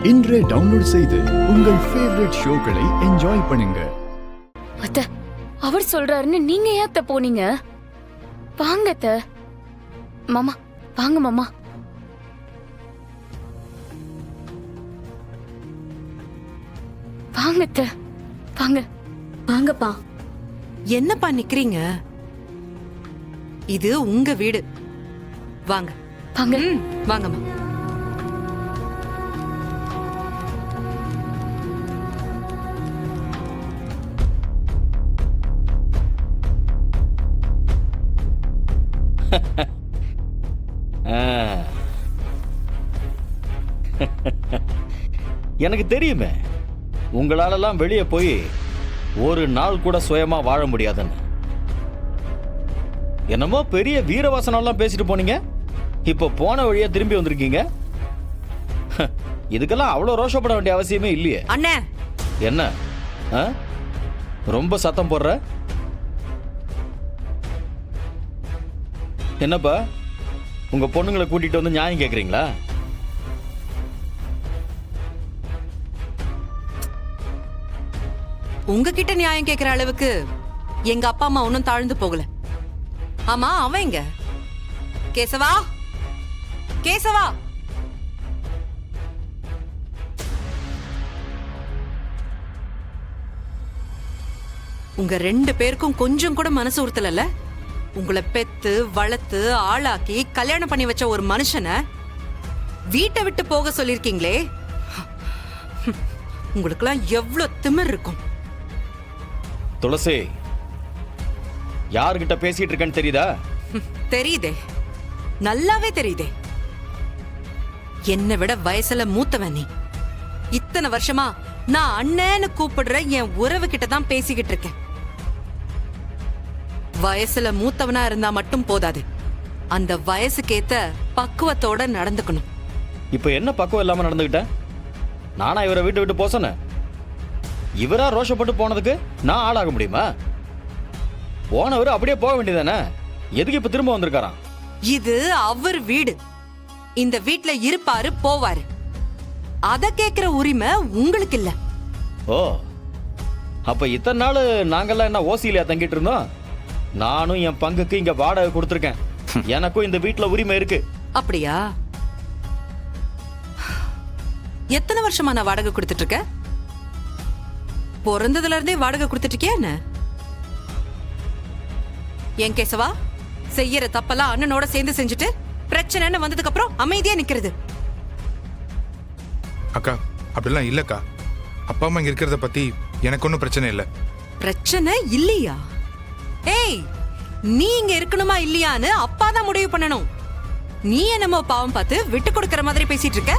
இன்றே டவுன்லோட் செய்து உங்கள் ஃபேவரட் ஷோக்களை என்ஜாய் பண்ணுங்க. அத்த, அவர் சொல்றாருன்னு நீங்க ஏன் அத்த போனீங்க? வாங்க அத்த. மாமா வாங்க மாமா. வாங்க அத்த, வாங்க. வாங்கப்பா. என்னப்பா நிக்கிறீங்க? இது உங்க வீடு. வாங்க வாங்க. வாங்கம்மா. எனக்கு தெரியுமே, உங்களாலெல்லாம் வெளியே போய் ஒரு நாள் கூட சுயமா வாழ முடியாதுன்னு. என்னமோ பெரிய வீரவாசனெல்லாம் பேசிட்டு போனீங்க, இப்போ போன வழியா திரும்பி வந்திருக்கீங்க. இதுக்கெல்லாம் அவ்வளோ ரோஷப்பட வேண்டிய அவசியமே இல்லையே. அண்ணே, என்ன ரொம்ப சத்தம் போடுற? என்னப்பா, உங்க பொண்ணுங்களை கூட்டிட்டு வந்து நியாயம் கேக்குறீங்களா? உங்ககிட்ட நியாயம் கேக்குற அளவுக்கு எங்க அப்பா அம்மா ஒன்னும் தாழ்ந்து போகல. ஆமா, அவன் எங்க? கேசவா, கேசவா. உங்க ரெண்டு பேருக்கும் கொஞ்சம் கூட மனசு உறுத்தல. உங்களை பெத்து வளர்த்து ஆளாக்கி கல்யாணம் பண்ணி வச்ச ஒரு மனுஷனை வீட்டை விட்டு போக சொல்லிருக்கீங்களே, உங்களுக்கெல்லாம் எவ்வளவு திமிர் இருக்கும்? துளசி, யார்கிட்ட பேசிட்டு இருக்கேன்னு தெரியுதா? தெரியுதே, நல்லாவே தெரியுதே. என்னை விட வயசுல மூத்தவன் நீ. இத்தனை வருஷமா நான் அண்ணன்னு கூப்பிடுற என் உறவு கிட்ட தான் பேசிக்கிட்டு இருக்கேன். வயசுல மூத்தவனா இருந்தா மட்டும் போதாது, அந்த வயசுக்கேத்த பக்குவத்தோட நடந்துக்கணும். இப்ப என்ன பக்குவம் இல்லாம நடந்துகிட்ட? நானா இவரை வீட்டு விட்டு போக சொன்னேன்? இவரா ரோஷப்பட்டு போனதுக்கு நான் ஆளாக முடியுமா? போனவர் அப்படியே போக வேண்டியதானே? எதுக்கு இப்ப திரும்ப வந்திருக்காராம்? இது அவர் வீடு. இந்த வீட்ல இருப்பாரு, போவாரு. அத கேக்குற உரிமை உங்களுக்கு இல்ல. ஓ, அப்ப இத்தனை நாள் நாங்கெல்லாம் என்ன ஓசியில தங்கிட்டு இருந்தோம்? நானும் என் பங்குக்கு இங்க வாடகை கொடுத்துருக்கேன். எனக்கும் இந்த வீட்டுல உரிமை இருக்கு. அப்படியா? எத்தனை வருஷமா நான் வாடகை கொடுத்துட்டு இருக்கேன்? பிறந்ததுல இருந்தே வாடகை கொடுத்துட்டு இருக்கியா என்ன? என் கேசவா, செய்யற தப்பெல்லாம் அண்ணனோட சேர்ந்து செஞ்சுட்டு பிரச்சனைன்னு வந்ததுக்கு அப்புறம் அமைதியா நிக்கிறது. அக்கா, அப்படிலாம் இல்லக்கா. அப்பா அம்மா இங்க இருக்கிறத பத்தி எனக்கு ஒன்றும் பிரச்சனை இல்லை. பிரச்சனை இல்லையா? ஏய், நீ இங்க இருக்கணுமா இல்லையான்னு அப்பா தான் முடிவு பண்ணணும். நீ என்னமோ பாவம் பார்த்து விட்டு கொடுக்கற மாதிரி பேசிட்டு இருக்க.